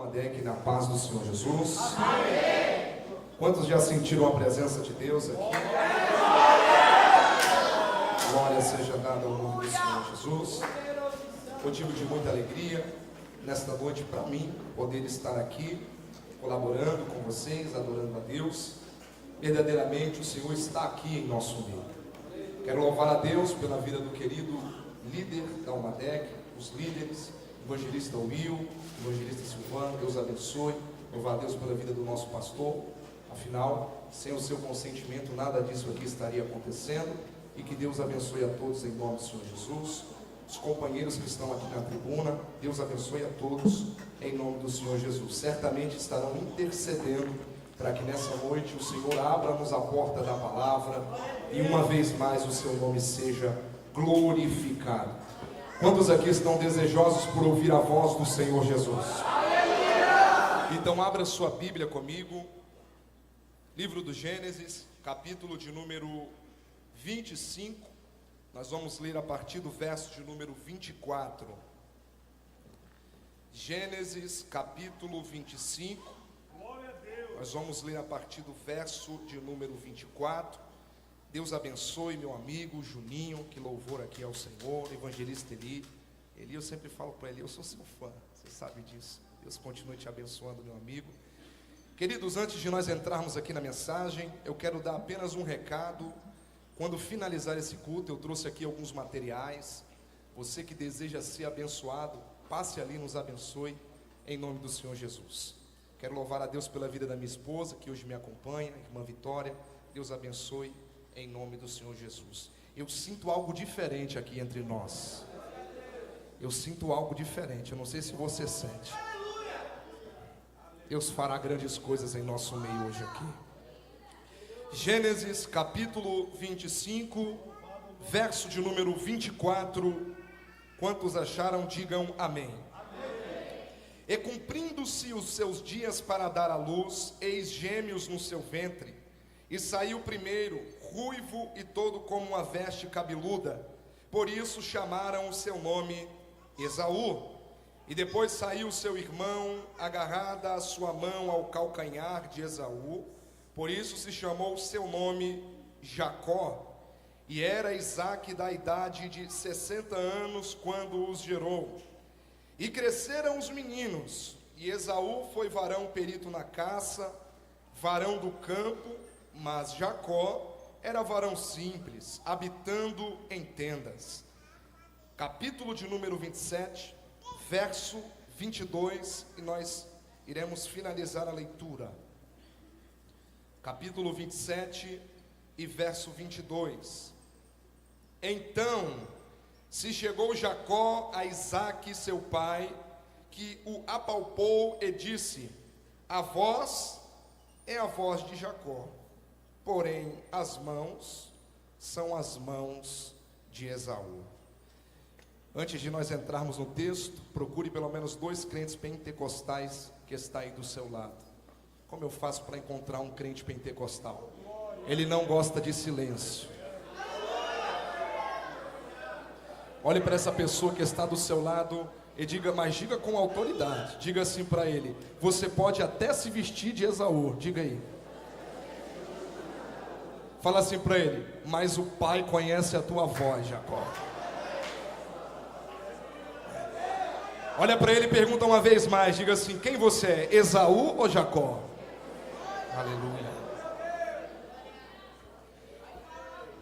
Dalmadec, na paz do Senhor Jesus. Amém. Quantos já sentiram a presença de Deus aqui? Glória seja dada ao nome do Senhor Jesus. Motivo de muita alegria nesta noite para mim, poder estar aqui, colaborando com vocês, adorando a Deus. Verdadeiramente o Senhor está aqui em nosso meio. Quero louvar a Deus pela vida do querido líder Dalmadec, os líderes, evangelista Will, evangelista Silvano. Deus abençoe. Louvar a Deus pela vida do nosso pastor. Afinal, sem o seu consentimento, nada disso aqui estaria acontecendo. E que Deus abençoe a todos em nome do Senhor Jesus. Os companheiros que estão aqui na tribuna, Deus abençoe a todos em nome do Senhor Jesus. Certamente estarão intercedendo para que nessa noite o Senhor abra-nos a porta da palavra e uma vez mais o seu nome seja glorificado. Quantos aqui estão desejosos por ouvir a voz do Senhor Jesus? Então abra sua Bíblia comigo, livro do Gênesis, capítulo de número 25, nós vamos ler a partir do verso de número 24. Gênesis capítulo 25, nós vamos ler a partir do verso de número 24. Deus abençoe meu amigo Juninho, que louvor aqui ao Senhor, evangelista Eli, eu sempre falo para ele, eu sou seu fã, você sabe disso. Deus continue te abençoando, meu amigo. Queridos, antes de nós entrarmos aqui na mensagem, eu quero dar apenas um recado. Quando finalizar esse culto, eu trouxe aqui alguns materiais. Você que deseja ser abençoado, passe ali e nos abençoe, em nome do Senhor Jesus. Quero louvar a Deus pela vida da minha esposa, que hoje me acompanha, irmã Vitória. Deus abençoe, em nome do Senhor Jesus. Eu sinto algo diferente aqui entre nós. Eu sinto algo diferente, eu não sei se você sente. Deus fará grandes coisas em nosso meio hoje aqui. Gênesis capítulo 25, verso de número 24. Quantos acharam, digam amém. E cumprindo-se os seus dias para dar à luz, eis gêmeos no seu ventre. E saiu primeiro, ruivo e todo como uma veste cabeluda. Por isso chamaram o seu nome Esaú. E depois saiu seu irmão, agarrada a sua mão ao calcanhar de Esaú. Por isso se chamou o seu nome Jacó. E era Isaque da idade de 60 anos quando os gerou. E cresceram os meninos. E Esaú foi varão perito na caça, varão do campo. Mas Jacó era varão simples, habitando em tendas. Capítulo de número 27, verso 22, e nós iremos finalizar a leitura. Capítulo 27 e verso 22. Então se chegou Jacó a Isaque seu pai, que o apalpou e disse: a voz é a voz de Jacó, porém as mãos são as mãos de Esaú. Antes de nós entrarmos no texto, procure pelo menos 2 crentes pentecostais que está aí do seu lado. Como eu faço para encontrar um crente pentecostal? Ele não gosta de silêncio. Olhe para essa pessoa que está do seu lado e diga, mas diga com autoridade. Diga assim para ele: você pode até se vestir de Esaú. Diga aí. Fala assim para ele: mas o pai conhece a tua voz, Jacó. Olha para ele e pergunta uma vez mais. Diga assim: quem você é, Esaú ou Jacó? Aleluia.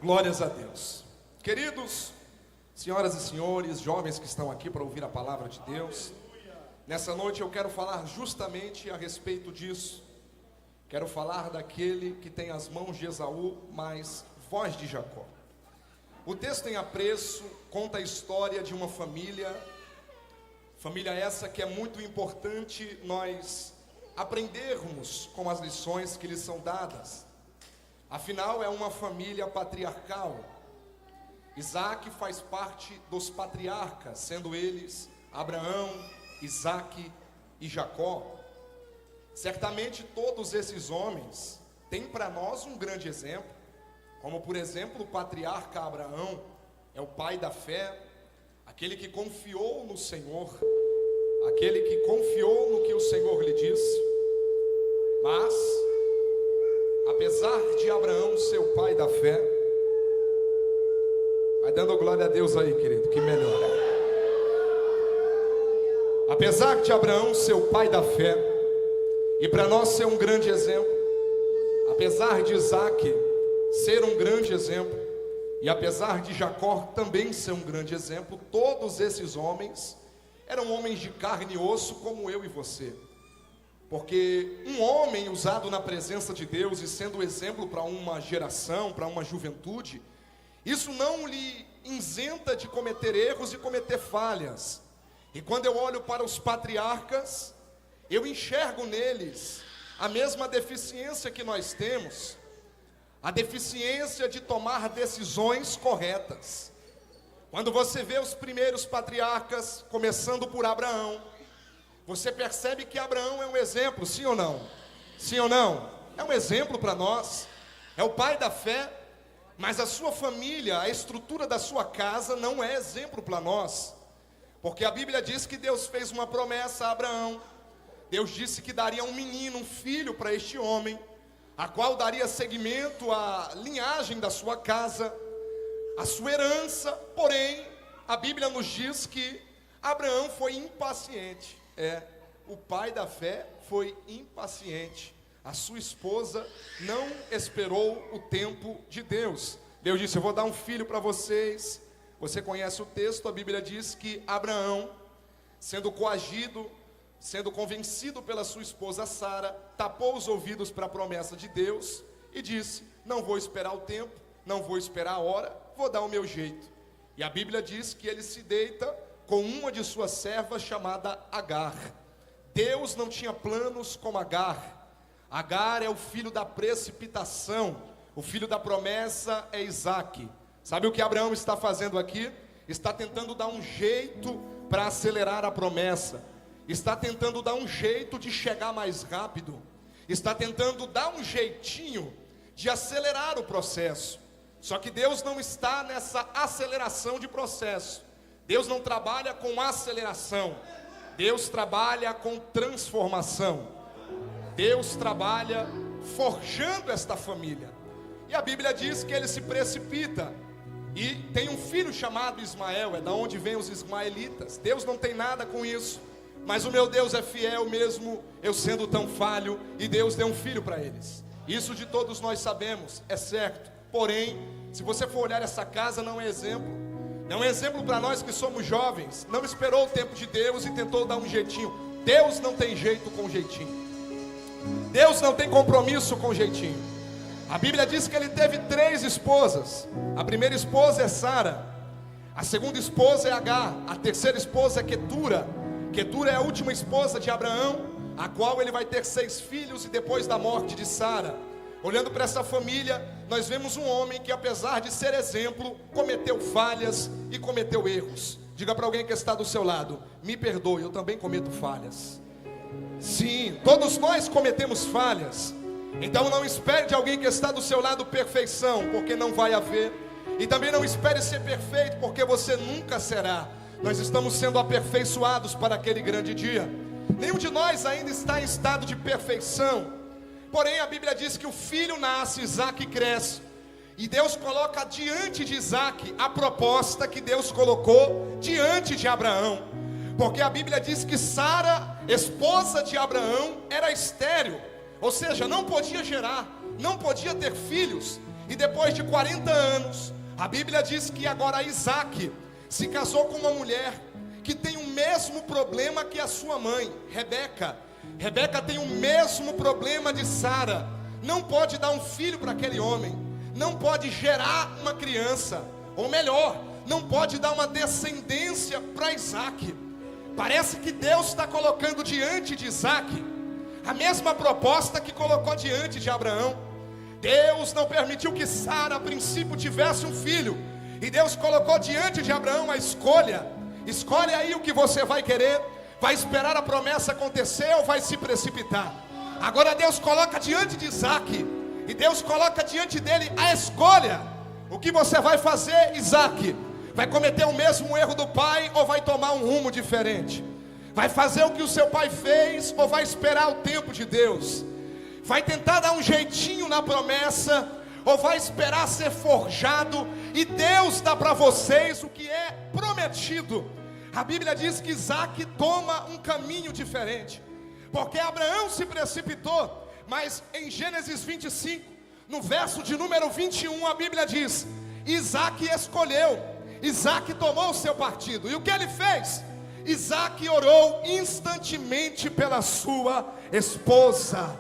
Glórias a Deus. Queridos, senhoras e senhores, jovens que estão aqui para ouvir a palavra de Deus, nessa noite eu quero falar justamente a respeito disso. Quero falar daquele que tem as mãos de Esaú, mas voz de Jacó. O texto em apreço conta a história de uma família essa que é muito importante nós aprendermos com as lições que lhes são dadas. Afinal, é uma família patriarcal. Isaque faz parte dos patriarcas, sendo eles Abraão, Isaque e Jacó. Certamente todos esses homens têm para nós um grande exemplo, como por exemplo o patriarca Abraão, é o pai da fé, aquele que confiou no Senhor, aquele que confiou no que o Senhor apesar de Abraão ser o pai da fé, vai dando glória a Deus aí, querido, que melhora. Apesar de Abraão ser o pai da fé, e para nós ser um grande exemplo, apesar de Isaac ser um grande exemplo, e apesar de Jacó também ser um grande exemplo, todos esses homens eram homens de carne e osso como eu e você. Porque um homem usado na presença de Deus e sendo exemplo para uma geração, para uma juventude, isso não lhe isenta de cometer erros e cometer falhas. E quando eu olho para os patriarcas, eu enxergo neles a mesma deficiência que nós temos, a deficiência de tomar decisões corretas. Quando você vê os primeiros patriarcas, começando por Abraão, você percebe que Abraão é um exemplo, sim ou não? Sim ou não? É um exemplo para nós, é o pai da fé, mas a sua família, a estrutura da sua casa não é exemplo para nós, porque a Bíblia diz que Deus fez uma promessa a Abraão. Deus disse que daria um menino, um filho para este homem, a qual daria seguimento à linhagem da sua casa, a sua herança. Porém, a Bíblia nos diz que Abraão foi impaciente. O pai da fé foi impaciente. A sua esposa não esperou o tempo de Deus. Deus disse: eu vou dar um filho para vocês. Você conhece o texto, a Bíblia diz que Abraão, sendo coagido, sendo convencido pela sua esposa Sara, tapou os ouvidos para a promessa de Deus e disse: não vou esperar o tempo, não vou esperar a hora, vou dar o meu jeito. E a Bíblia diz que ele se deita com uma de suas servas chamada Agar. Deus não tinha planos com Agar. Agar é o filho da precipitação, o filho da promessa é Isaac. Sabe o que Abraão está fazendo aqui? Está tentando dar um jeito para acelerar a promessa, está tentando dar um jeito de chegar mais rápido, está tentando dar um jeitinho de acelerar o processo. Só que Deus não está nessa aceleração de processo. Deus não trabalha com aceleração, Deus trabalha com transformação. Deus trabalha forjando esta família. E a Bíblia diz que ele se precipita e tem um filho chamado Ismael, é da onde vêm os ismaelitas. Deus não tem nada com isso, mas o meu Deus é fiel mesmo eu sendo tão falho, e Deus deu um filho para eles. Isso de todos nós sabemos, é certo. Porém, se você for olhar essa casa, não é exemplo. Não é exemplo para nós que somos jovens. Não esperou o tempo de Deus e tentou dar um jeitinho. Deus não tem jeito com jeitinho. Deus não tem compromisso com jeitinho. A Bíblia diz que ele teve 3 esposas. A primeira esposa é Sara, a segunda esposa é Agar, a terceira esposa é Quetura. Quetura é a última esposa de Abraão, a qual ele vai ter 6 filhos, e depois da morte de Sara, olhando para essa família, nós vemos um homem que, apesar de ser exemplo, cometeu falhas e cometeu erros. Diga para alguém que está do seu lado: me perdoe, eu também cometo falhas. Sim, todos nós cometemos falhas. Então não espere de alguém que está do seu lado perfeição, porque não vai haver. E também não espere ser perfeito, porque você nunca será. Nós estamos sendo aperfeiçoados para aquele grande dia. Nenhum de nós ainda está em estado de perfeição. Porém a Bíblia diz que o filho nasce, Isaac cresce, e Deus coloca diante de Isaac a proposta que Deus colocou diante de Abraão. Porque a Bíblia diz que Sara, esposa de Abraão, era estéril, ou seja, não podia gerar, não podia ter filhos. E depois de 40 anos, a Bíblia diz que agora Isaac se casou com uma mulher que tem o mesmo problema que a sua mãe, Rebeca. Rebeca tem o mesmo problema de Sara. Não pode dar um filho para aquele homem, não pode gerar uma criança, ou melhor, não pode dar uma descendência para Isaac. Parece que Deus está colocando diante de Isaac a mesma proposta que colocou diante de Abraão. Deus não permitiu que Sara a princípio tivesse um filho, e Deus colocou diante de Abraão a escolha. Escolhe aí o que você vai querer. Vai esperar a promessa acontecer ou vai se precipitar? Agora Deus coloca diante de Isaac, e Deus coloca diante dele a escolha. O que você vai fazer, Isaac? Vai cometer o mesmo erro do pai ou vai tomar um rumo diferente? Vai fazer o que o seu pai fez ou vai esperar o tempo de Deus? vai tentar dar um jeitinho na promessa, ou vai esperar ser forjado, e Deus dá para vocês o que é prometido. A Bíblia diz que Isaac toma um caminho diferente, porque Abraão se precipitou, mas em Gênesis 25, no verso de número 21, a Bíblia diz: Isaac escolheu, Isaac tomou o seu partido. E o que ele fez? Isaac orou instantemente pela sua esposa.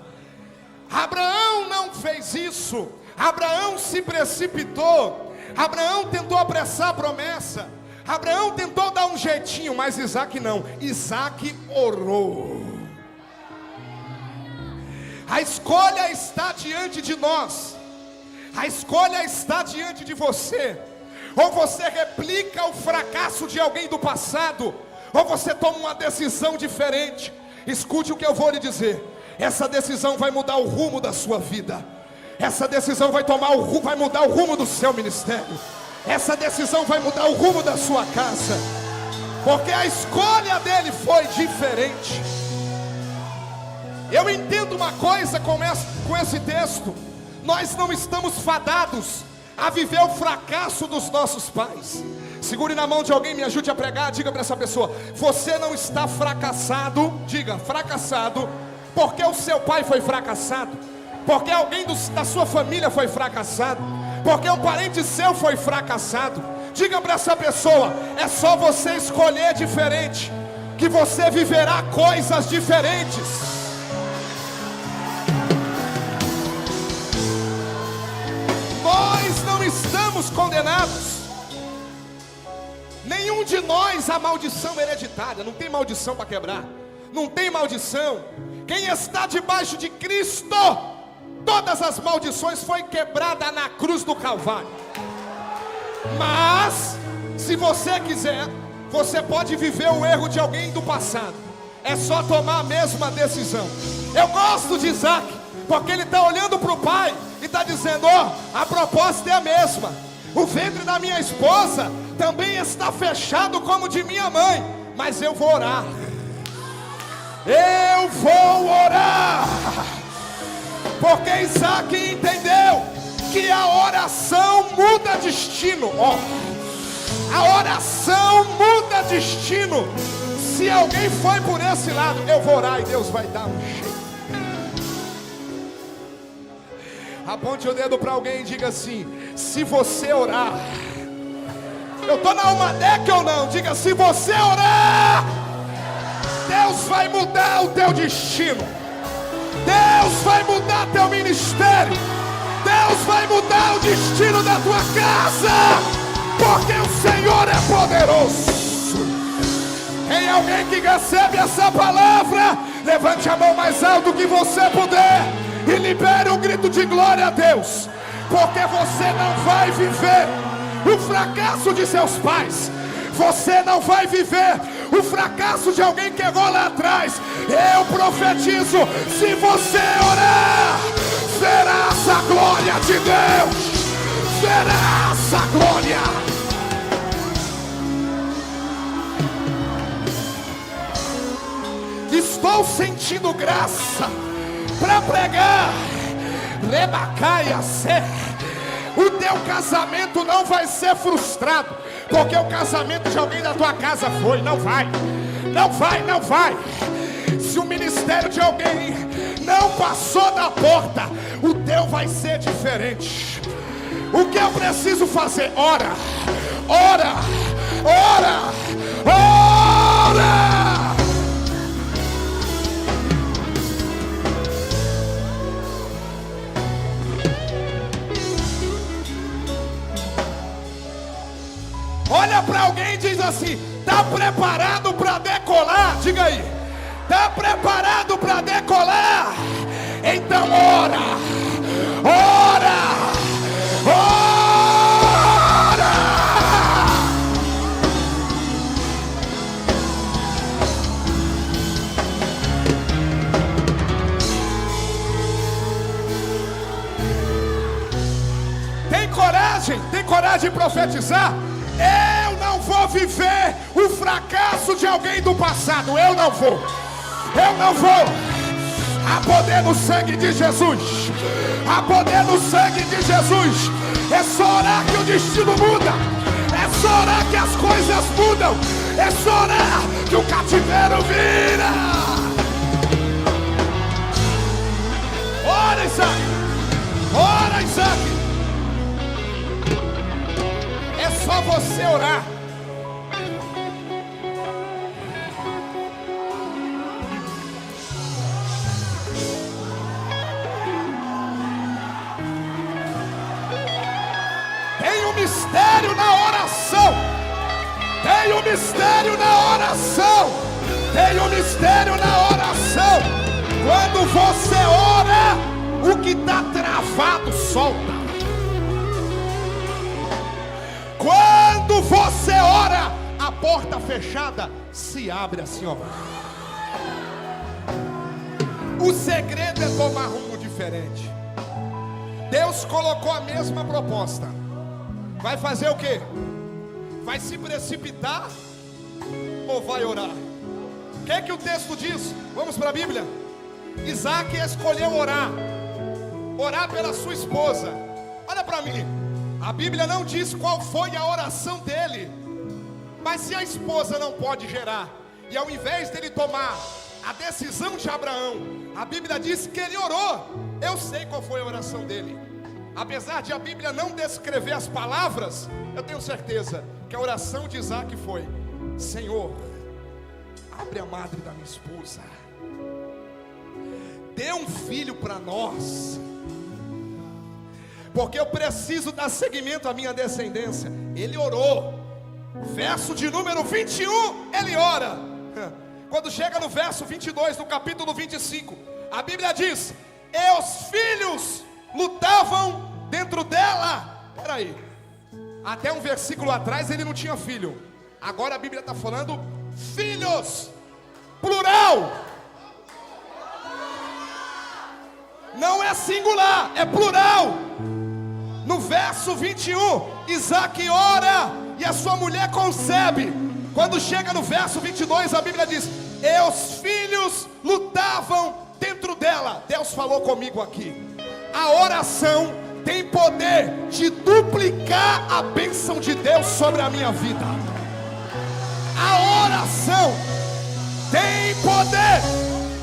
Abraão não fez isso. Abraão se precipitou. Abraão tentou apressar a promessa. Abraão tentou dar um jeitinho, mas Isaac não. Isaac orou. A escolha está diante de nós. A escolha está diante de você. Ou você replica o fracasso de alguém do passado, ou você toma uma decisão diferente. Escute o que eu vou lhe dizer. Essa decisão vai mudar o rumo da sua vida. Essa decisão vai mudar o rumo do seu ministério. Essa decisão vai mudar o rumo da sua casa, porque a escolha dele foi diferente. Eu entendo uma coisa com esse texto: nós não estamos fadados a viver o fracasso dos nossos pais. Segure na mão de alguém, me ajude a pregar. Diga para essa pessoa: você não está fracassado. Diga, fracassado, porque o seu pai foi fracassado, porque alguém da sua família foi fracassado, porque um parente seu foi fracassado. Diga para essa pessoa: é só você escolher diferente, que você viverá coisas diferentes. Nós não estamos condenados. Nenhum de nós a maldição hereditária. Não tem maldição para quebrar. Não tem maldição. Quem está debaixo de Cristo, todas as maldições foi quebrada na cruz do Calvário. Mas se você quiser, você pode viver o erro de alguém do passado. É só tomar a mesma decisão. Eu gosto de Isaac, porque ele está olhando para o pai e está dizendo: a proposta é a mesma. O ventre da minha esposa também está fechado como de minha mãe, mas eu vou orar. Eu vou orar, porque Isaac entendeu que a oração muda destino. A oração muda destino. Se alguém foi por esse lado, eu vou orar e Deus vai dar um jeito. Aponte o dedo para alguém e diga assim: se você orar. Eu estou na Almadec ou não? Diga: se você orar, Deus vai mudar o teu destino. Deus vai mudar teu ministério. Deus vai mudar o destino da tua casa, porque o Senhor é poderoso. Tem alguém que recebe essa palavra? Levante a mão mais alto que você puder e libere um grito de glória a Deus, porque você não vai viver o fracasso de seus pais. Você não vai viver o fracasso de alguém que errou lá atrás. Eu profetizo: se você orar, verás a glória de Deus. Verás a glória. Estou sentindo graça para pregar. Rebacaia ser. O teu casamento não vai ser frustrado, porque o casamento de alguém da tua casa foi. Não vai. Não vai, não vai. Se o ministério de alguém não passou da porta, o teu vai ser diferente. O que eu preciso fazer? Ora, ora, ora, ora. Olha para alguém e diz assim: está preparado para decolar? Diga aí: está preparado para decolar? Então ora, ora, ora. Tem coragem de profetizar? Eu não vou viver o fracasso de alguém do passado. Eu não vou. Eu não vou. Há poder no sangue de Jesus. Há poder no sangue de Jesus. É só orar que o destino muda. É só orar que as coisas mudam. É só orar que o cativeiro vira. Ora, Isaac. Ora, Isaac. É só você orar. Tem um mistério na oração. Tem um mistério na oração. Tem um mistério na oração. Quando você ora, o que está travado solta. Quando você ora, a porta fechada se abre assim, ó. O segredo é tomar rumo diferente. Deus colocou a mesma proposta. Vai fazer o quê? Vai se precipitar ou vai orar? O que é que o texto diz? Vamos para a Bíblia. Isaac escolheu orar. Orar pela sua esposa. Olha para mim. A Bíblia não diz qual foi a oração dele. Mas se a esposa não pode gerar, e ao invés dele tomar a decisão de Abraão, a Bíblia diz que ele orou. Eu sei qual foi a oração dele. Apesar de a Bíblia não descrever as palavras, eu tenho certeza que a oração de Isaac foi: Senhor, abre a madre da minha esposa, dê um filho para nós, porque eu preciso dar seguimento à minha descendência. Ele orou. Verso de número 21, ele ora. Quando chega no verso 22 do capítulo 25, a Bíblia diz: e os filhos lutavam dentro dela. Peraí, até um versículo atrás ele não tinha filho. Agora a Bíblia está falando filhos, plural. Não é singular, é plural. No verso 21, Isaac ora e a sua mulher concebe. Quando chega no verso 22, a Bíblia diz: e os filhos lutavam dentro dela. Deus falou comigo aqui. A oração tem poder de duplicar a bênção de Deus sobre a minha vida. A oração tem poder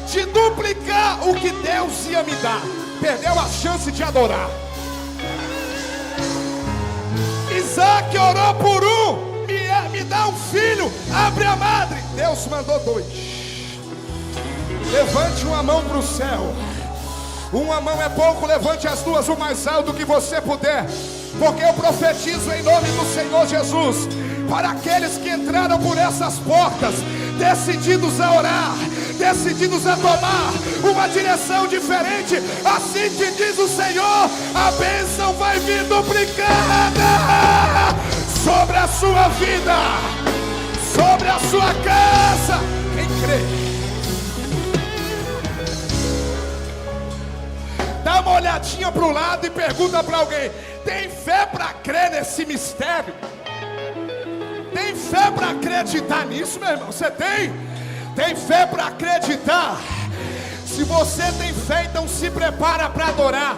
de duplicar o que Deus ia me dar. Perdeu a chance de adorar. Isaac orou por me dá um filho, abre a madre. Deus mandou 2. Levante uma mão para o céu. Uma mão é pouco, levante as duas o mais alto que você puder, porque eu profetizo em nome do Senhor Jesus, para aqueles que entraram por essas portas, decididos a orar, decididos a tomar uma direção diferente. Assim te diz o Senhor: a bênção vai vir duplicada sobre a sua vida, sobre a sua casa. Quem crê? Dá uma olhadinha para o lado e pergunta para alguém: tem fé para crer nesse mistério? Tem fé para acreditar nisso, meu irmão? Você tem? Tem fé para acreditar? Se você tem fé, então se prepara para adorar.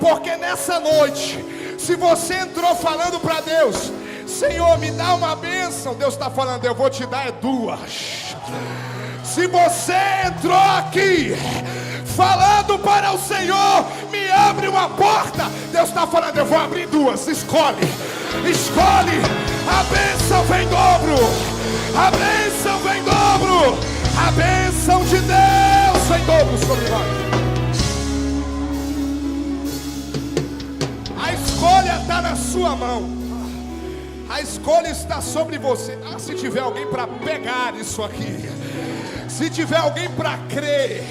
Porque nessa noite, se você entrou falando para Deus: Senhor, me dá uma bênção, Deus está falando: eu vou te dar 2. Se você entrou aqui falando para o Senhor: me abre uma porta, Deus está falando: eu vou abrir 2. Escolhe, escolhe. A bênção vem em dobro. A bênção vem em dobro. A bênção de Deus vem em dobro sobre nós. A escolha está na sua mão. A escolha está sobre você. Se tiver alguém para pegar isso aqui, se tiver alguém para crer,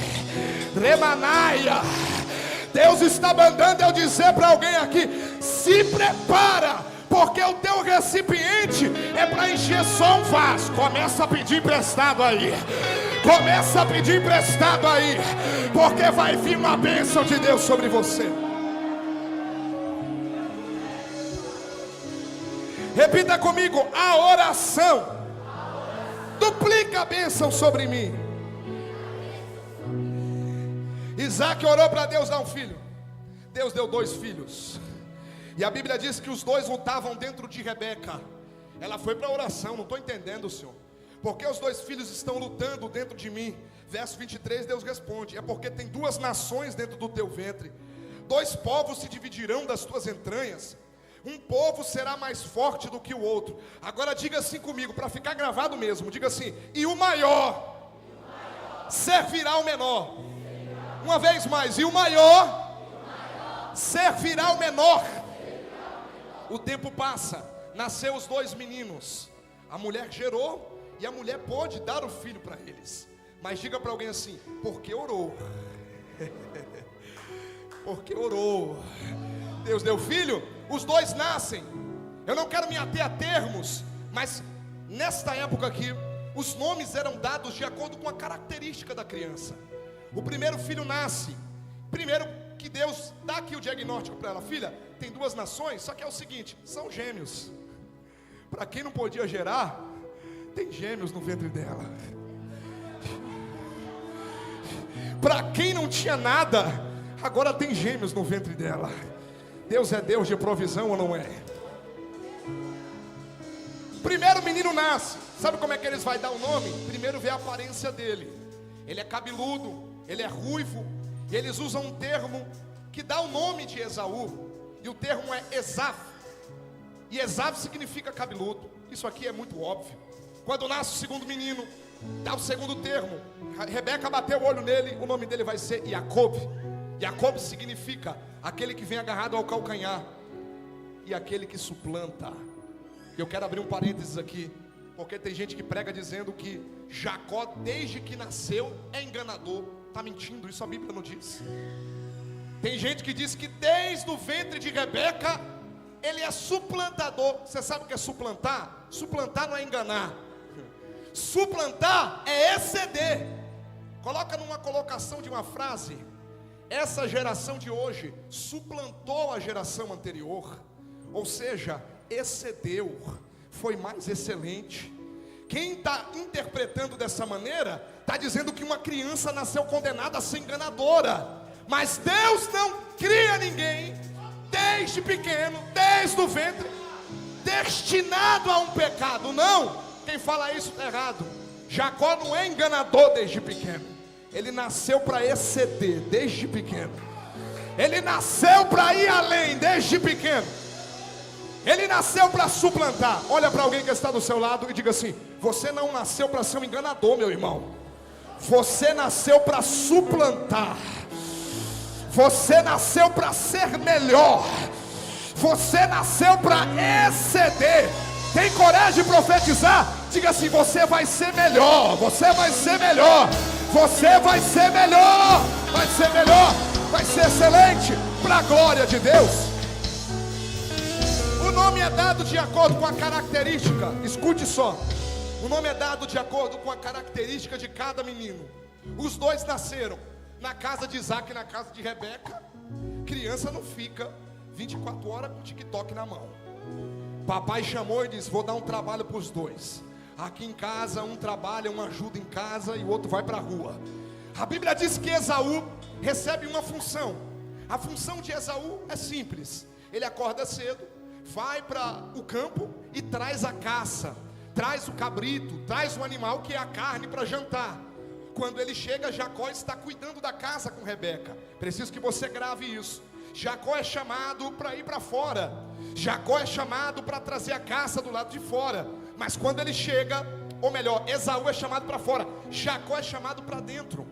Remanaia, Deus está mandando eu dizer para alguém aqui: se prepara, porque o teu recipiente é para encher só um vaso. Começa a pedir emprestado aí. Começa a pedir emprestado aí, porque vai vir uma bênção de Deus sobre você. Repita comigo: a oração duplica a bênção sobre mim. Isaac orou para Deus dar um filho. Deus deu 2 filhos. E a Bíblia diz que os 2 lutavam dentro de Rebeca. Ela foi para a oração. Não estou entendendo, Senhor. Porque os 2 filhos estão lutando dentro de mim? Verso 23, Deus responde: é porque tem 2 nações dentro do teu ventre. 2 povos se dividirão das tuas entranhas. Um povo será mais forte do que o outro. Agora diga assim comigo, para ficar gravado mesmo. Diga assim: e o maior servirá ao menor. Uma vez mais: e o maior servirá ao menor. O tempo passa, nasceu os 2 meninos. A mulher gerou e a mulher pôde dar o filho para eles. Mas diga para alguém assim: porque orou. Porque orou. Deus deu filho, os 2 nascem. Eu não quero me ater a termos, mas nesta época aqui, os nomes eram dados de acordo com a característica da criança. O primeiro filho nasce. Primeiro que Deus dá aqui o diagnóstico para ela: filha, tem 2 nações, só que é o seguinte, são gêmeos. Para quem não podia gerar, tem gêmeos no ventre dela. Para quem não tinha nada, agora tem gêmeos no ventre dela. Deus é Deus de provisão ou não é? Primeiro menino nasce. Sabe como é que eles vão dar o nome? Primeiro vê a aparência dele. Ele é cabeludo, ele é ruivo. E eles usam um termo que dá o nome de Esaú. E o termo é Esaf. E Esaf significa cabeludo. Isso aqui é muito óbvio. Quando nasce o segundo menino, dá o segundo termo. Rebeca bateu o olho nele, o nome dele vai ser Jacob. Jacob significa aquele que vem agarrado ao calcanhar e aquele que suplanta. Eu quero abrir um parênteses aqui, porque tem gente que prega dizendo que Jacó, desde que nasceu, é enganador. Está mentindo, isso a Bíblia não diz. Tem gente que diz que desde o ventre de Rebeca, ele é suplantador. Você sabe o que é suplantar? Suplantar não é enganar. Suplantar é exceder. Coloca numa colocação de uma frase: essa geração de hoje suplantou a geração anterior. Ou seja, excedeu, foi mais excelente. Quem está interpretando dessa maneira, está dizendo que uma criança nasceu condenada a ser enganadora. Mas Deus não cria ninguém desde pequeno, desde o ventre, destinado a um pecado. Não, quem fala isso está errado. Jacó não é enganador desde pequeno. Ele nasceu para exceder desde pequeno. Ele nasceu para ir além desde pequeno. Ele nasceu para suplantar. Olha para alguém que está do seu lado e diga assim: você não nasceu para ser um enganador, meu irmão. Você nasceu para suplantar. Você nasceu para ser melhor. Você nasceu para exceder. Tem coragem de profetizar? Diga assim: você vai ser melhor. Você vai ser melhor. Você vai ser melhor. Vai ser melhor. Vai ser excelente. Para a glória de Deus. O nome é dado de acordo com a característica. Escute só. O nome é dado de acordo com a característica de cada menino. Os 2 nasceram na casa de Isaac e na casa de Rebeca. Criança não fica 24 horas com o TikTok na mão. Papai chamou e disse: vou dar um trabalho para os 2. Aqui em casa um trabalha, um ajuda em casa e o outro vai para a rua. A Bíblia diz que Esaú recebe uma função. A função de Esaú é simples. Ele acorda cedo, vai para o campo e traz a caça, traz o cabrito, traz o animal que é a carne para jantar. Quando ele chega, Jacó está cuidando da casa com Rebeca. Preciso que você grave isso. Jacó é chamado para ir para fora. Jacó é chamado para trazer a caça do lado de fora. Mas quando ele chega, ou melhor, Esaú é chamado para fora, Jacó é chamado para dentro.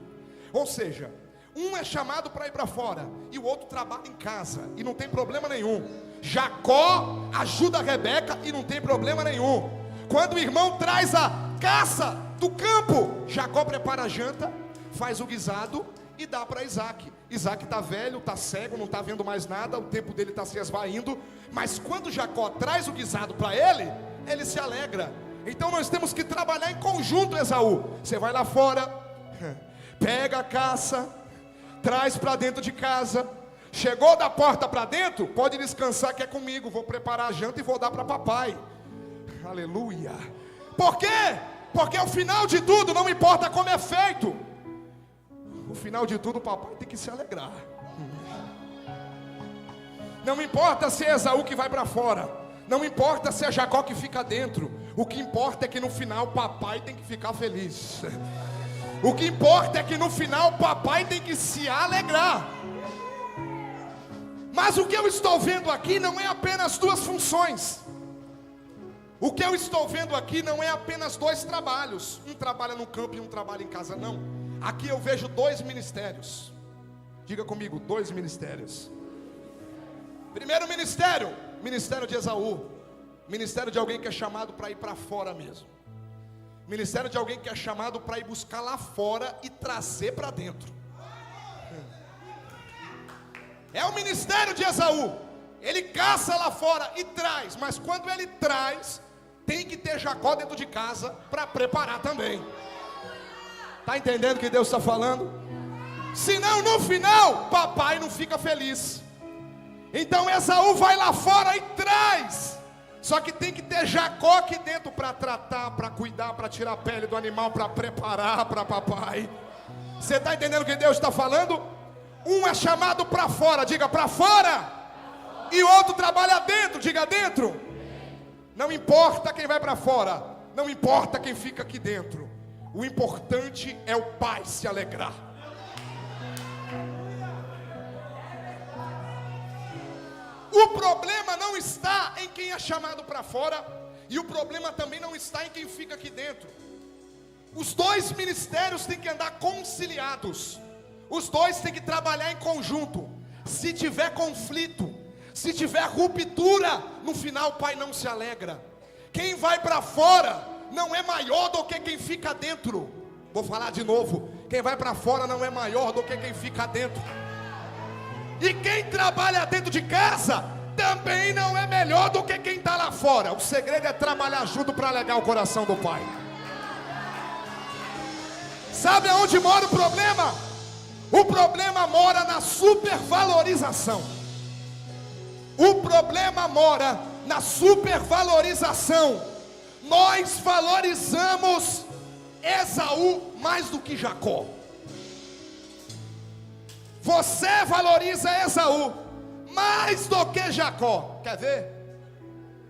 Ou seja, um é chamado para ir para fora e o outro trabalha em casa e não tem problema nenhum. Jacó ajuda a Rebeca e não tem problema nenhum. Quando o irmão traz a caça do campo, Jacó prepara a janta, faz o guisado e dá para Isaac. Isaac está velho, está cego, não está vendo mais nada, o tempo dele está se esvaindo. Mas quando Jacó traz o guisado para ele, ele se alegra. Então nós temos que trabalhar em conjunto, Esaú. Você vai lá fora, pega a caça, traz para dentro de casa. Chegou da porta para dentro, pode descansar que é comigo. Vou preparar a janta e vou dar para papai. Aleluia. Por quê? Porque ao final de tudo não importa como é feito, no final de tudo o papai tem que se alegrar. Não importa se é Esaú que vai para fora, não importa se é Jacó que fica dentro, o que importa é que no final o papai tem que ficar feliz. O que importa é que no final o papai tem que se alegrar. Mas o que eu estou vendo aqui não é apenas duas funções. O que eu estou vendo aqui não é apenas dois trabalhos. Um trabalha no campo e um trabalha em casa, não. Aqui eu vejo dois ministérios. Diga comigo, dois ministérios. Primeiro ministério, ministério de Esaú. Ministério de alguém que é chamado para ir para fora mesmo. Ministério de alguém que é chamado para ir buscar lá fora e trazer para dentro. É o ministério de Esaú. Ele caça lá fora e traz. Mas quando ele traz, tem que ter Jacó dentro de casa para preparar também. Está entendendo o que Deus está falando? Senão no final, papai não fica feliz. Então Esaú vai lá fora e traz. Só que tem que ter Jacó aqui dentro para tratar, para cuidar, para tirar a pele do animal, para preparar para papai. Você está entendendo o que Deus está falando? Um é chamado para fora, diga para fora. E o outro trabalha dentro, diga dentro. Não importa quem vai para fora, não importa quem fica aqui dentro. O importante é o pai se alegrar. O problema não está em quem é chamado para fora, e o problema também não está em quem fica aqui dentro. Os dois ministérios têm que andar conciliados. Os dois têm que trabalhar em conjunto. Se tiver conflito, se tiver ruptura, no final o pai não se alegra. Quem vai para fora não é maior do que quem fica dentro. Vou falar de novo. Quem vai para fora não é maior do que quem fica dentro. E quem trabalha dentro de casa também não é melhor do que quem está lá fora. O segredo é trabalhar junto para alegar o coração do pai. Sabe aonde mora o problema? O problema mora na supervalorização. O problema mora na supervalorização. Nós valorizamos Esaú mais do que Jacó. Você valoriza Esaú mais do que Jacó. Quer ver?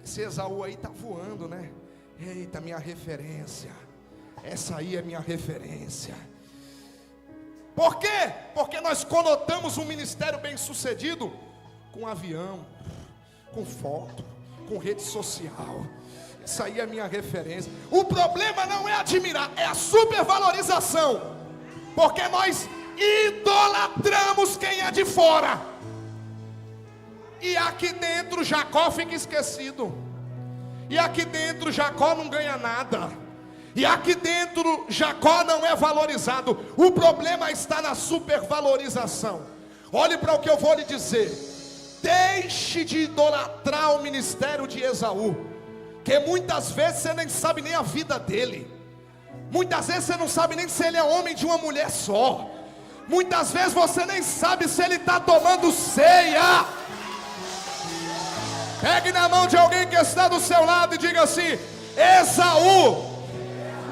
Esse Esaú aí está voando, né? Eita, minha referência. Essa aí é minha referência. Por quê? Porque nós conotamos um ministério bem sucedido com avião, com foto, com rede social. Essa aí é minha referência. O problema não é admirar, é a supervalorização. Porque nós idolatramos quem é de fora. E aqui dentro Jacó fica esquecido. E aqui dentro Jacó não ganha nada. E aqui dentro Jacó não é valorizado. O problema está na supervalorização. Olhe para o que eu vou lhe dizer. Deixe de idolatrar o ministério de Esaú, que muitas vezes você nem sabe nem a vida dele. Muitas vezes você não sabe nem se ele é homem de uma mulher só. Muitas vezes você nem sabe se ele está tomando ceia. Pegue na mão de alguém que está do seu lado e diga assim: Esaú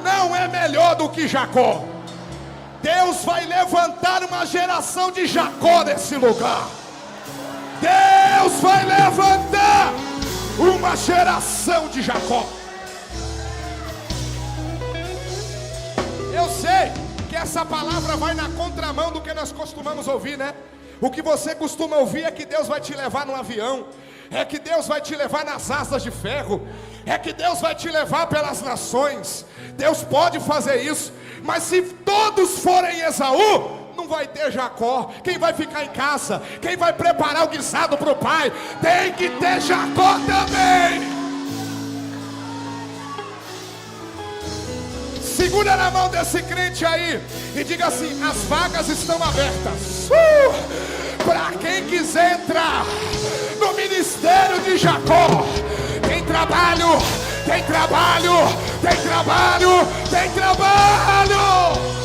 não é melhor do que Jacó. Deus vai levantar uma geração de Jacó nesse lugar. Deus vai levantar uma geração de Jacó. Eu sei que essa palavra vai na contramão do que nós costumamos ouvir, né? O que você costuma ouvir é que Deus vai te levar no avião, é que Deus vai te levar nas asas de ferro, é que Deus vai te levar pelas nações. Deus pode fazer isso, mas se todos forem Esaú, não vai ter Jacó. Quem vai ficar em casa, quem vai preparar o guisado para o pai, tem que ter Jacó também. Segura na mão desse crente aí e diga assim: as vagas estão abertas para quem quiser entrar no ministério de Jacó. Tem trabalho, tem trabalho, tem trabalho, tem trabalho.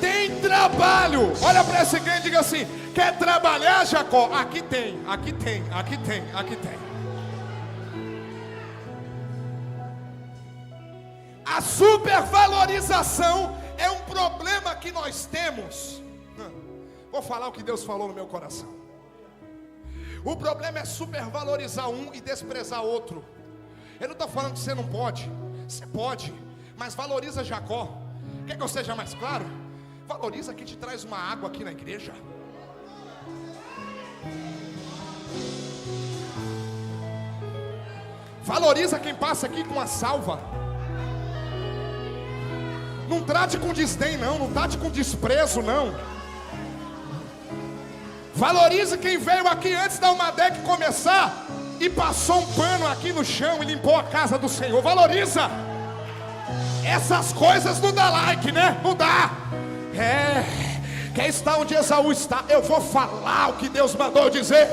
Tem trabalho. Olha para esse crente e diga assim: quer trabalhar, Jacó? Aqui tem, aqui tem, aqui tem, aqui tem. A supervalorização é um problema que nós temos. Vou falar o que Deus falou no meu coração. O problema é supervalorizar um e desprezar outro. Eu não estou falando que você não pode. Você pode, mas valoriza Jacó. Quer que eu seja mais claro? Valoriza quem te traz uma água aqui na igreja. Valoriza quem passa aqui com a salva. Não trate com desdém não, não trate com desprezo não. Valoriza quem veio aqui antes da Umadec começar e passou um pano aqui no chão e limpou a casa do Senhor. Valoriza. Essas coisas não dá like, né? Não dá. Quem está onde Esaú está? Eu vou falar o que Deus mandou dizer.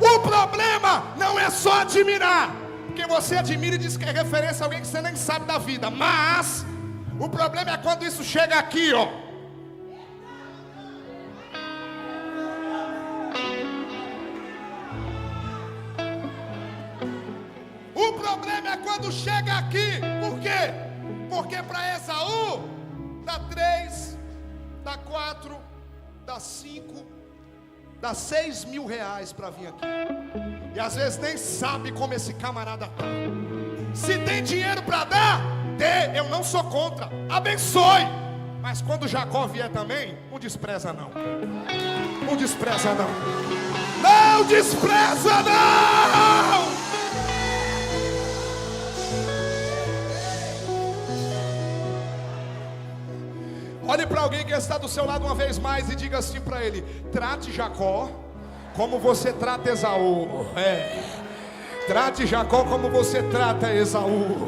O problema não é só admirar, porque você admira e diz que é referência a alguém que você nem sabe da vida. Mas o problema é quando isso chega aqui, ó. O problema é quando chega aqui. Por quê? Porque para Esaú dá 3, dá 4, dá 5, dá 6 mil reais para vir aqui. E às vezes nem sabe como esse camarada está. Se tem dinheiro para dar, dê, eu não sou contra, abençoe. Mas quando Jacó vier também, não despreza não. Não despreza não. Não despreza não. Olhe para alguém que está do seu lado uma vez mais e diga assim para ele: trate Jacó como você trata Esaú. Trate Jacó como você trata Esaú.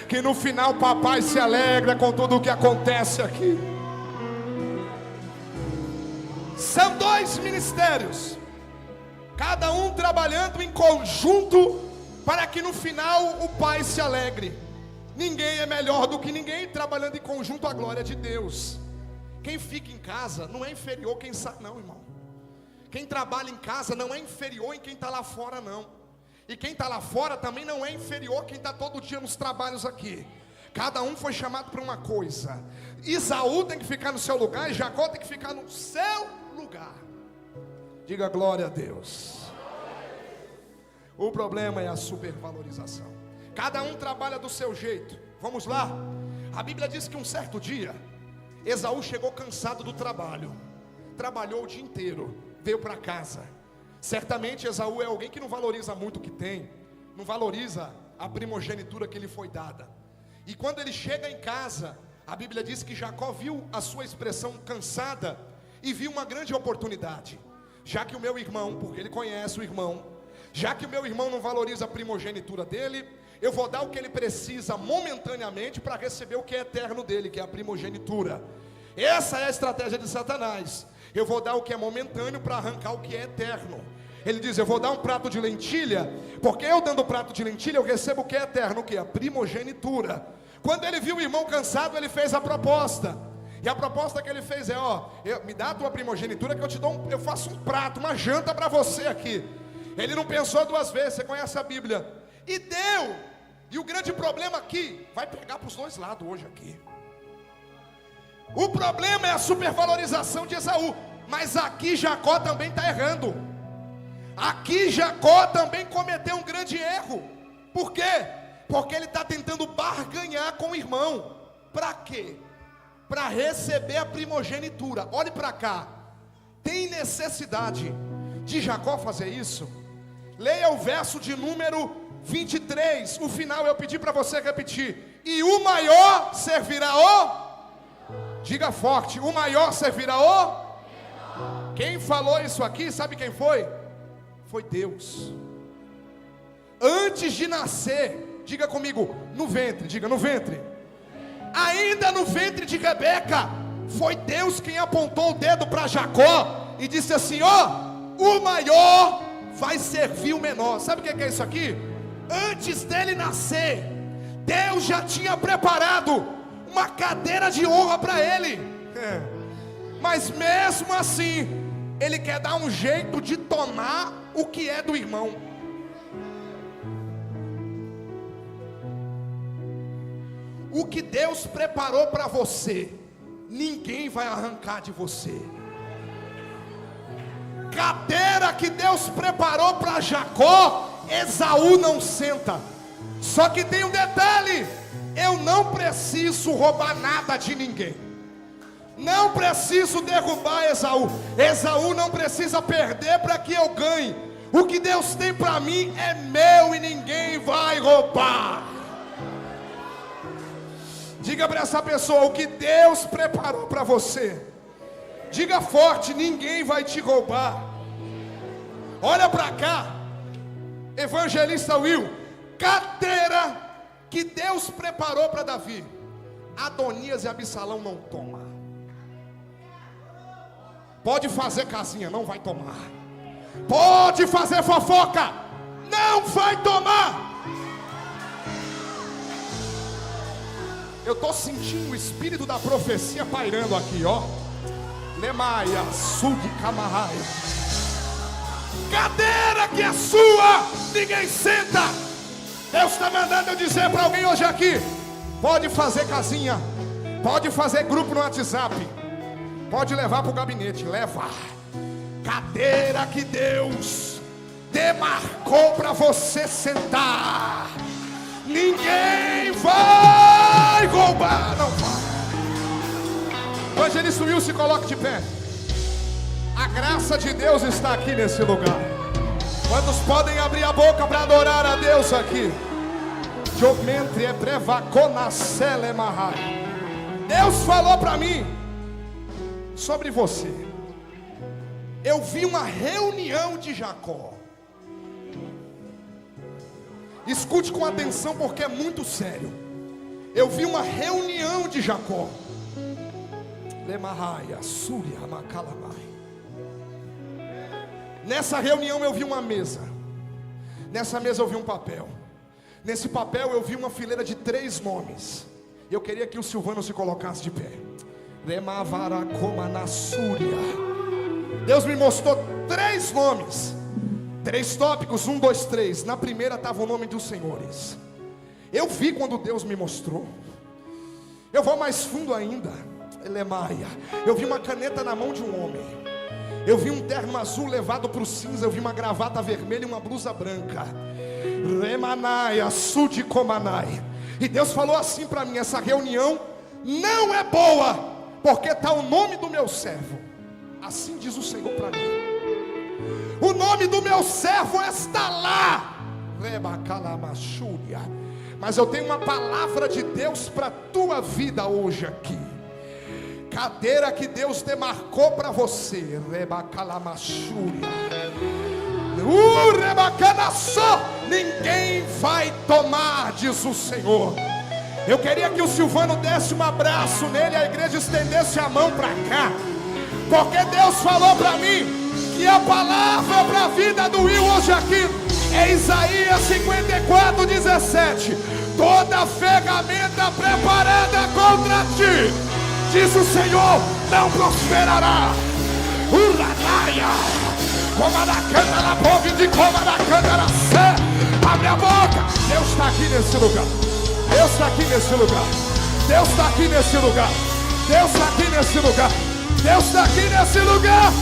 Que no final papai se alegra com tudo o que acontece aqui. São 2 ministérios, cada um trabalhando em conjunto para que no final o pai se alegre. Ninguém é melhor do que ninguém, trabalhando em conjunto a glória de Deus. Quem fica em casa não é inferior quem sai não, irmão. Quem trabalha em casa não é inferior em quem está lá fora não. E quem está lá fora também não é inferior quem está todo dia nos trabalhos aqui. Cada um foi chamado para uma coisa. Esaú tem que ficar no seu lugar e Jacó tem que ficar no seu lugar. Diga glória a Deus. O problema é a supervalorização. Cada um trabalha do seu jeito. Vamos lá. A Bíblia diz que um certo dia Esaú chegou cansado do trabalho. Trabalhou o dia inteiro, veio para casa. Certamente Esaú é alguém que não valoriza muito o que tem, não valoriza a primogenitura que lhe foi dada. E quando ele chega em casa, a Bíblia diz que Jacó viu a sua expressão cansada e viu uma grande oportunidade. Já que o meu irmão, porque ele conhece o irmão, já que o meu irmão não valoriza a primogenitura dele, eu vou dar o que ele precisa momentaneamente para receber o que é eterno dele, que é a primogenitura. Essa é a estratégia de Satanás. Eu vou dar o que é momentâneo para arrancar o que é eterno. Ele diz: eu vou dar um prato de lentilha, porque eu dando o prato de lentilha eu recebo o que é eterno, o que é a primogenitura. Quando ele viu o irmão cansado, ele fez a proposta. E a proposta que ele fez é: me dá a tua primogenitura que eu te dou eu faço um prato, uma janta para você aqui. Ele não pensou 2 vezes, você conhece a Bíblia. E deu. E o grande problema aqui, vai pegar para os 2 lados hoje aqui. O problema é a supervalorização de Esaú. Mas aqui Jacó também está errando. Aqui Jacó também cometeu um grande erro. Por quê? Porque ele está tentando barganhar com o irmão. Para quê? Para receber a primogenitura. Olhe para cá. Tem necessidade de Jacó fazer isso? Leia o verso de número 23, o final eu pedi para você repetir. E o maior servirá o? Diga forte, o maior servirá o? Quem falou isso aqui, sabe quem foi? Foi Deus. Antes de nascer, diga comigo, no ventre, diga no ventre. Ainda no ventre de Rebeca, foi Deus quem apontou o dedo para Jacó e disse assim: o maior vai servir o menor. Sabe o que é isso aqui? Antes dele nascer, Deus já tinha preparado uma cadeira de honra para ele. Mas mesmo assim, ele quer dar um jeito de tomar o que é do irmão. O que Deus preparou para você, ninguém vai arrancar de você. Cadeira que Deus preparou para Jacó, Esaú não senta. Só que tem um detalhe: eu não preciso roubar nada de ninguém. Não preciso derrubar Esaú. Esaú não precisa perder para que eu ganhe. O que Deus tem para mim é meu e ninguém vai roubar. Diga para essa pessoa: o que Deus preparou para você, diga forte, ninguém vai te roubar. Olha para cá, evangelista Will. Cadeira que Deus preparou para Davi, Adonias e Absalão não toma. Pode fazer casinha, não vai tomar. Pode fazer fofoca, não vai tomar. Eu estou sentindo o espírito da profecia pairando aqui, ó. Lemaia, Sudi Camarraia. Cadeira que é sua, ninguém senta. Deus está mandando eu dizer para alguém hoje aqui: pode fazer casinha, pode fazer grupo no WhatsApp, pode levar para o gabinete, leva. Cadeira que Deus demarcou para você sentar, ninguém vai roubar, não vai. Evangelista Will, se coloque de pé. A graça de Deus está aqui nesse lugar. Quantos podem abrir a boca para adorar a Deus aqui? Deus falou para mim sobre você. Eu vi uma reunião de Jacó. Escute com atenção, porque é muito sério. Eu vi uma reunião de Jacó. Nessa reunião eu vi uma mesa. Nessa mesa eu vi um papel. Nesse papel eu vi uma fileira de 3 nomes. Eu queria que o Silvano se colocasse de pé. Deus me mostrou 3 nomes, 3 tópicos, 1, 2, 3. Na primeira estava o nome dos senhores. Eu vi quando Deus me mostrou. Eu vou mais fundo ainda. Eu vi uma caneta na mão de um homem. Eu vi um terno azul levado para o cinza. Eu vi uma gravata vermelha e uma blusa branca. E Deus falou assim para mim: essa reunião não é boa, porque está o nome do meu servo. Assim diz o Senhor para mim. O nome do meu servo está lá. Mas eu tenho uma palavra de Deus para a tua vida hoje aqui. Cadeira que Deus demarcou para você, ninguém vai tomar, diz o Senhor. Eu queria que o Silvano desse um abraço nele, a igreja estendesse a mão para cá, porque Deus falou para mim que a palavra para a vida do Will hoje aqui é Isaías 54, 17. Toda ferramenta preparada contra ti, diz o Senhor, não prosperará. Abre a boca. Deus está aqui nesse lugar. Deus está aqui nesse lugar. Deus está aqui nesse lugar. Deus está aqui nesse lugar. Deus está aqui nesse lugar.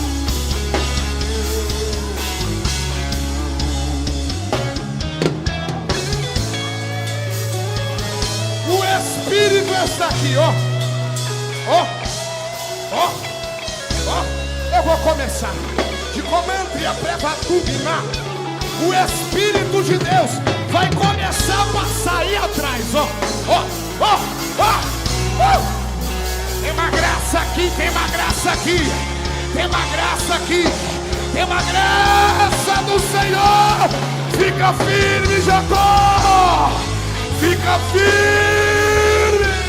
O Espírito está aqui, ó. Eu vou começar. De comando e a pré-vatubina. O Espírito de Deus vai começar a passar aí atrás, ó. Tem uma graça aqui, tem uma graça aqui. Tem uma graça aqui. Tem uma graça do Senhor. Fica firme, Jacó. Fica firme.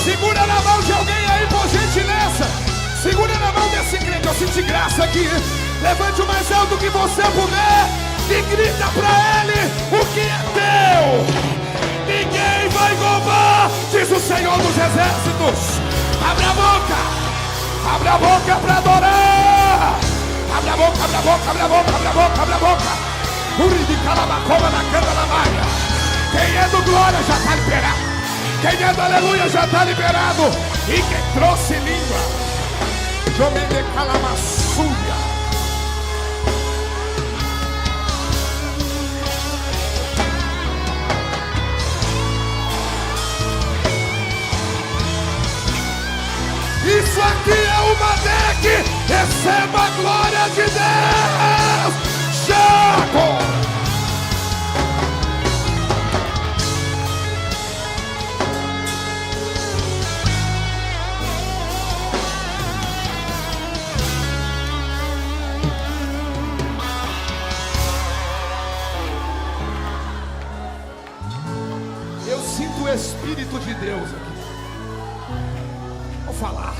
Segura na mão de alguém aí, por gentileza. Segura na mão desse crente. Eu senti graça aqui. Levante o mais alto que você puder e grita pra ele: o que é teu, ninguém vai roubar, diz o Senhor dos Exércitos. Abre a boca pra adorar. Abre a boca, abre a boca, abre a boca, abre a boca, abre a boca. Uri de calabacoma na canta na maia. Quem é do glória já está liberado. Quem é do aleluia já está liberado. E quem trouxe língua, Jomene calamaçúria. Isso aqui é uma deck. Receba a glória de Deus. Chaco. Eu sinto o Espírito de Deus aqui. Vou falar.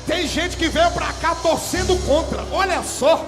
Tem gente que veio pra cá torcendo contra. Olha só.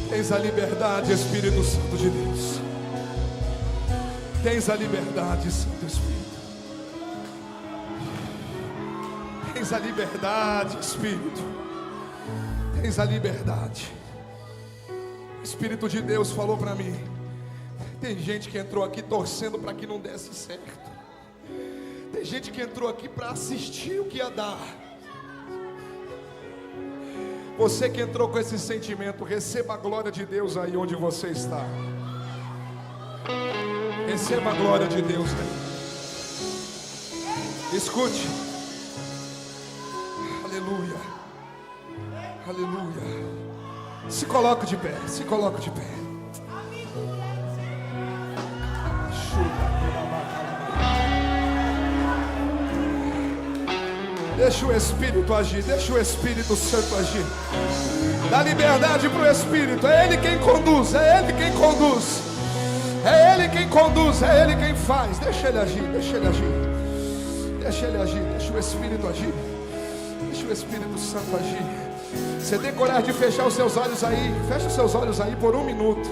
Tens a liberdade, Espírito Santo de Deus. Tens a liberdade, Santo Espírito. Tens a liberdade, Espírito. Tens a liberdade. O Espírito de Deus falou para mim. Tem gente que entrou aqui torcendo para que não desse certo. Tem gente que entrou aqui para assistir o que ia dar. Você que entrou com esse sentimento, receba a glória de Deus aí onde você está. Receba a glória de Deus aí. Escute. Aleluia. Aleluia. Se coloque de pé. Se coloque de pé. Deixa o Espírito agir, deixa o Espírito Santo agir. Dá liberdade para o Espírito. É Ele quem conduz, é Ele quem conduz. É Ele quem conduz, é Ele quem faz. Deixa Ele agir, deixa Ele agir. Deixa Ele agir, deixa o Espírito agir. Deixa o Espírito Santo agir. Você tem coragem de fechar os seus olhos aí? Fecha os seus olhos aí por 1 minuto.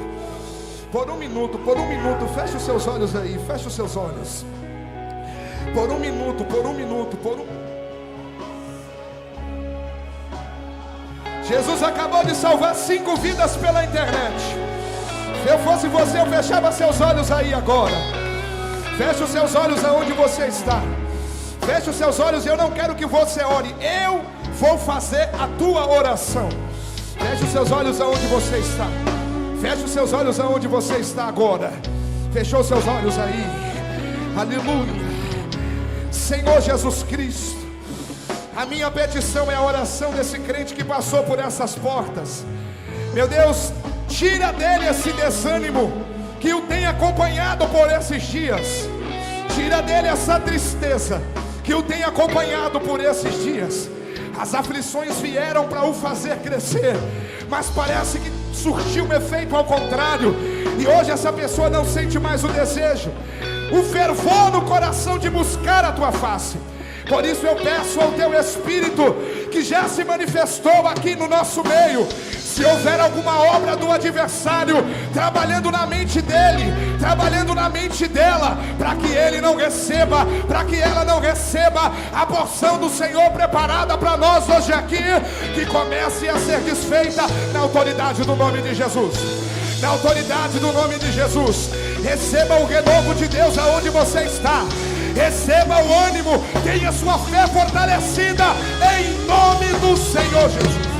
Por um minuto, feche os seus olhos aí, feche os seus olhos. Por um minuto. Jesus acabou de salvar 5 vidas pela internet. Se eu fosse você, eu fechava seus olhos aí agora. Feche os seus olhos aonde você está. Feche os seus olhos e eu não quero que você ore. Eu vou fazer a tua oração. Feche os seus olhos aonde você está. Feche os seus olhos aonde você está agora. Fechou seus olhos aí. Aleluia. Senhor Jesus Cristo, a minha petição é a oração desse crente que passou por essas portas. Meu Deus, tira dele esse desânimo que o tem acompanhado por esses dias. Tira dele essa tristeza que o tem acompanhado por esses dias. As aflições vieram para o fazer crescer, mas parece que surtiu um efeito ao contrário. E hoje essa pessoa não sente mais o desejo, o fervor no coração de buscar a tua face. Por isso eu peço ao teu Espírito, que já se manifestou aqui no nosso meio, se houver alguma obra do adversário trabalhando na mente dele, trabalhando na mente dela, para que ele não receba, para que ela não receba a porção do Senhor preparada para nós hoje aqui, que comece a ser desfeita na autoridade do nome de Jesus. Na autoridade do nome de Jesus. Receba o renovo de Deus aonde você está. Receba o ânimo, tenha sua fé fortalecida em nome do Senhor Jesus.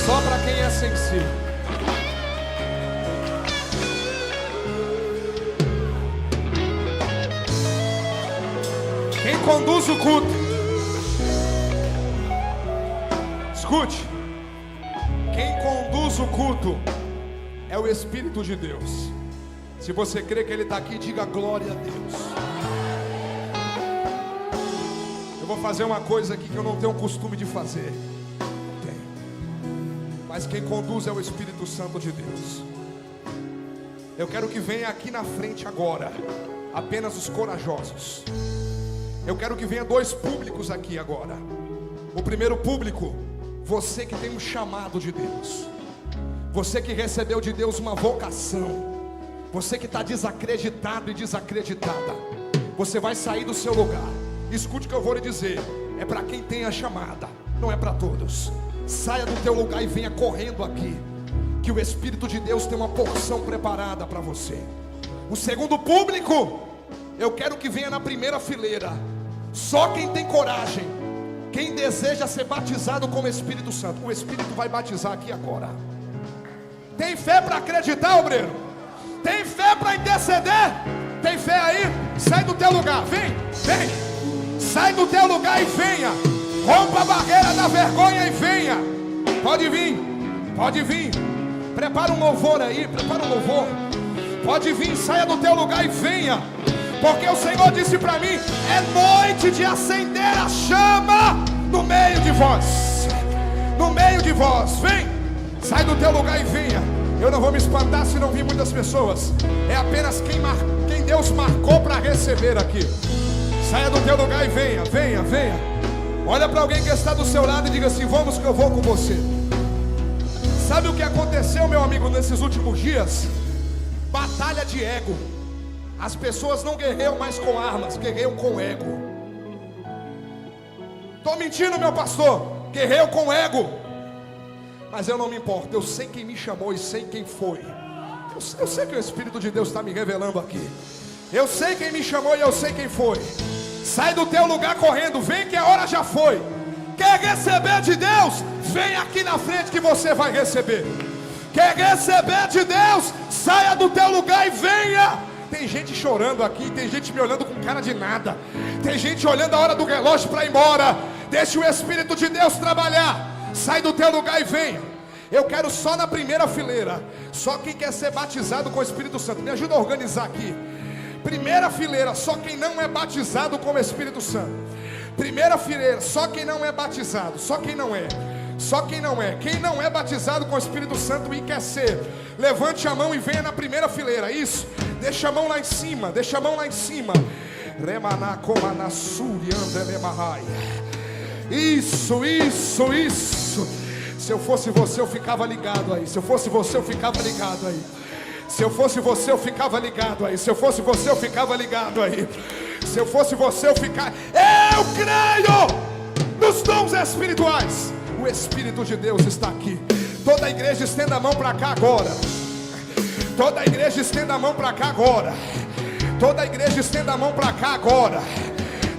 Só para quem é sensível. Quem conduz o culto, escute, quem conduz o culto é o Espírito de Deus. Se você crê que Ele está aqui, diga glória a Deus. Eu vou fazer uma coisa aqui que eu não tenho o costume de fazer, mas quem conduz é o Espírito Santo de Deus. Eu quero que venha aqui na frente agora apenas os corajosos. Eu quero que venha 2 públicos aqui agora. O primeiro público, você que tem um chamado de Deus, você que recebeu de Deus uma vocação, você que está desacreditado e desacreditada, você vai sair do seu lugar. Escute o que eu vou lhe dizer, é para quem tem a chamada, não é para todos. Saia do teu lugar e venha correndo aqui, que o Espírito de Deus tem uma porção preparada para você. O segundo público, eu quero que venha na primeira fileira. Só quem tem coragem, quem deseja ser batizado com o Espírito Santo, o Espírito vai batizar aqui agora. Tem fé para acreditar, obreiro? Tem fé para interceder? Tem fé aí? Sai do teu lugar, vem. Sai do teu lugar e venha. Rompa a barreira da vergonha e venha. Pode vir. Prepara um louvor aí, Pode vir, saia do teu lugar e venha. Porque o Senhor disse para mim, é noite de acender a chama no meio de vós. Vem, sai do teu lugar e venha. Eu não vou me espantar se não vir muitas pessoas. É apenas quem Deus marcou para receber aqui. Saia do teu lugar e venha. Olha para alguém que está do seu lado e diga assim, vamos que eu vou com você. Sabe o que aconteceu, meu amigo, nesses últimos dias? Batalha de ego. As pessoas não guerreiam mais com armas, guerreiam com ego. Estou mentindo, meu pastor? Guerreiam com ego. Mas eu não me importo, eu sei quem me chamou e sei quem foi. Eu sei que o Espírito de Deus está me revelando aqui. Eu sei quem me chamou e eu sei quem foi. Sai do teu lugar correndo, vem que a hora já foi. Quer receber de Deus? Vem aqui na frente que você vai receber. Quer receber de Deus? Saia do teu lugar e venha. Tem gente chorando aqui, tem gente me olhando com cara de nada. Tem gente olhando a hora do relógio para ir embora. Deixa o Espírito de Deus trabalhar. Sai do teu lugar e venha. Eu quero só na primeira fileira. Só quem quer ser batizado com o Espírito Santo. Me ajuda a organizar aqui. Primeira fileira, só quem não é batizado com o Espírito Santo. Primeira fileira, só quem não é batizado, só quem não é. Só quem não é. Quem não é batizado com o Espírito Santo e quer ser, levante a mão e venha na primeira fileira. Isso. Deixa a mão lá em cima. Deixa a mão lá em cima. Isso, isso, isso. Se eu fosse você, eu ficava ligado aí. Se eu fosse você, eu ficava ligado aí. Se eu fosse você, eu ficava ligado aí. Se eu fosse você, eu ficava ligado aí. Se eu fosse você, eu ficava. Eu creio nos dons espirituais. O Espírito de Deus está aqui. Toda a igreja estenda a mão para cá agora. Toda a igreja estenda a mão para cá agora. Toda a igreja estenda a mão para cá agora.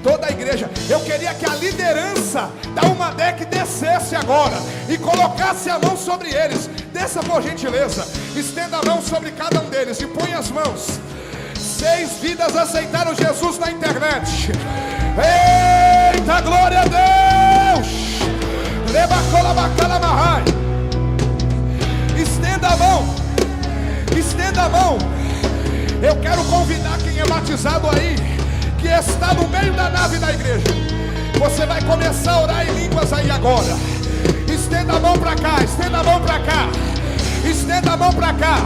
Toda a igreja. Eu queria que a liderança da Umadec descesse agora e colocasse a mão sobre eles. Desça por gentileza. Estenda a mão sobre cada um deles e põe as mãos. 6 vidas aceitaram Jesus na internet. Eita, glória a Deus! Estenda a mão. Estenda a mão. Eu quero convidar quem é batizado aí, que está no meio da nave da igreja. Você vai começar a orar em línguas aí agora. Estenda a mão para cá. Estenda a mão para cá. Estenda a mão para cá.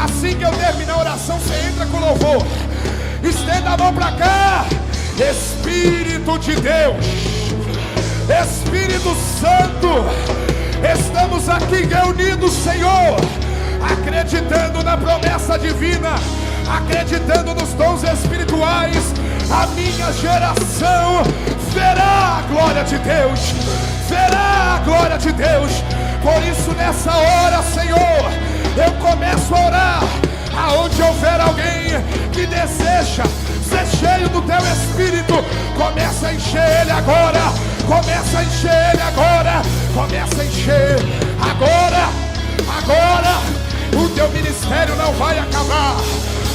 Assim que eu terminar a oração, você entra com louvor. Estenda a mão para cá. Espírito de Deus, Espírito Santo, estamos aqui reunidos, Senhor, acreditando na promessa divina, acreditando nos dons espirituais. A minha geração verá a glória de Deus, verá a glória de Deus. Por isso nessa hora, Senhor, eu começo a orar. Aonde houver alguém que deseja ser cheio do Teu Espírito, começa a encher ele agora. Começa a encher ele agora. Começa a encher agora. Agora o Teu ministério não vai acabar.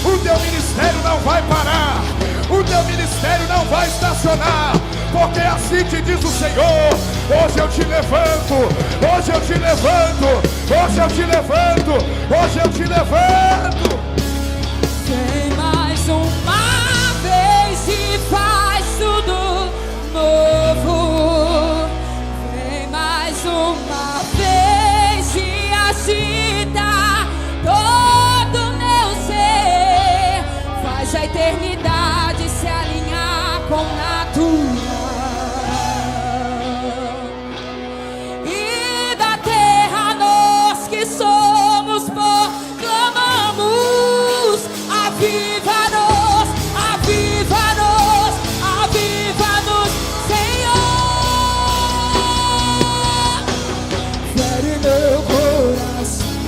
O Teu ministério não vai parar. O Teu ministério não vai estacionar. Porque assim te diz o Senhor: hoje eu te levanto. Hoje eu te levanto. Hoje eu te levanto. Hoje eu te levanto. Vem mais uma vez e faz tudo novo. Vem mais uma vez e agita todo meu ser. Faz a eternidade se alinhar com natura. E da terra nós que somos proclamamos. Aviva-nos, aviva-nos, aviva-nos, Senhor. Fere meu coração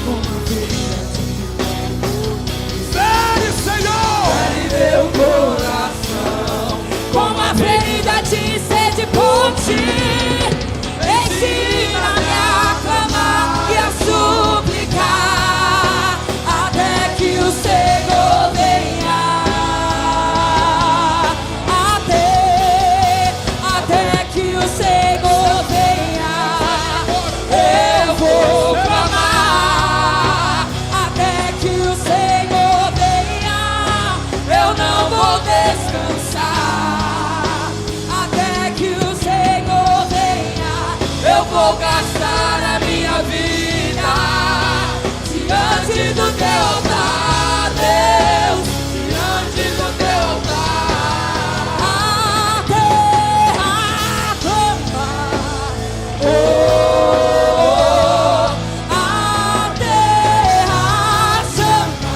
com a ferida de amor. Fere, Senhor. Fere meu coração com a ferida de sede por ti. Ensina-me a clamar e a suplicar até que o Senhor venha. Até que o Senhor venha. Eu vou clamar até que o Senhor venha. Eu não vou descansar até que o Senhor venha. Eu vou gastar a minha vida diante do Teu altar, Deus, diante do Teu altar. A terra clama, oh, a terra chama,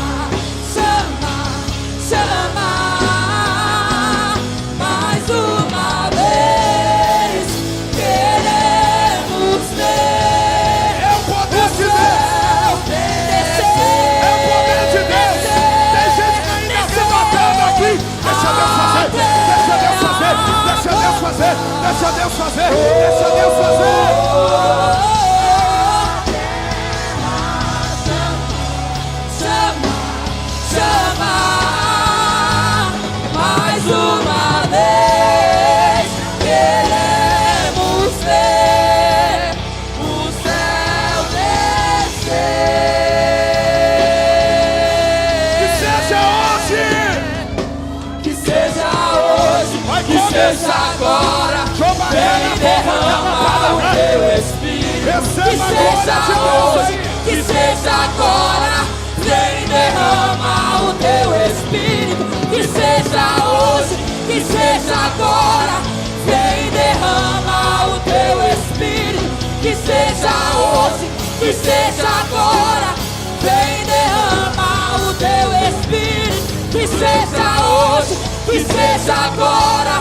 chama, chama. Mais uma vez queremos ver. É o poder de Deus. É o poder de Deus. Tem gente ainda arrebatando aqui. Deixa Deus fazer. Deixa Deus fazer. Deixa Deus fazer. Deixa Deus fazer. Deixa Deus fazer. Chama, chama, mais uma vez queremos ver o céu descer. Que seja hoje. Que seja hoje, Vai que seja seja agora, vem derrama o teu Espírito. Que seja hoje, que seja agora, vem derrama o teu Espírito. Que seja hoje, que seja agora, vem derrama o teu Espírito. Que seja hoje, que seja agora, vem derrama o teu Espírito. Que seja hoje, que seja agora,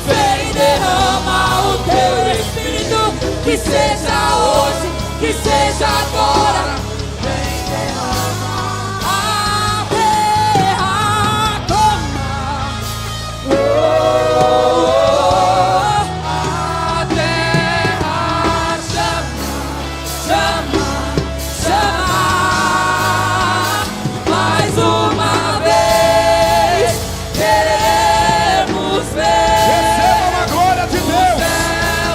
vem derrama o teu Espírito. Que seja hoje, que seja agora, vem derrama. A terra toma, a terra chama, chama mais uma vez. Queremos ver. Recebam a glória de Deus.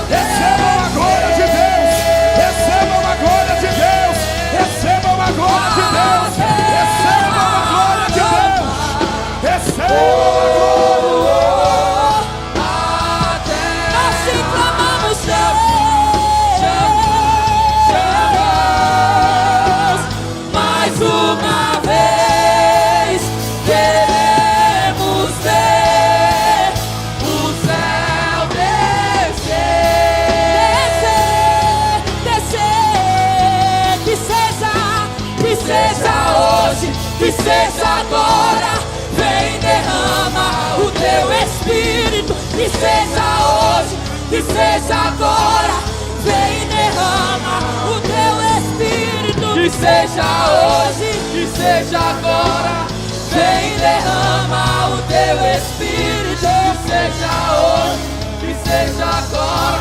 Recebam a glória de Deus. Recebam a glória de Deus. Recebam a glória de Deus. Recebam a glória de Deus. Recebam a glória. Nós te clamamos, Deus, mais uma vez. Queremos ver o céu descer, descer. Que seja hoje, que seja agora, vem derrama o teu Espírito. Que seja hoje, que seja agora, vem derrama o teu Espírito. Que seja hoje, que seja agora, vem derrama o teu Espírito. Que seja hoje, que seja agora,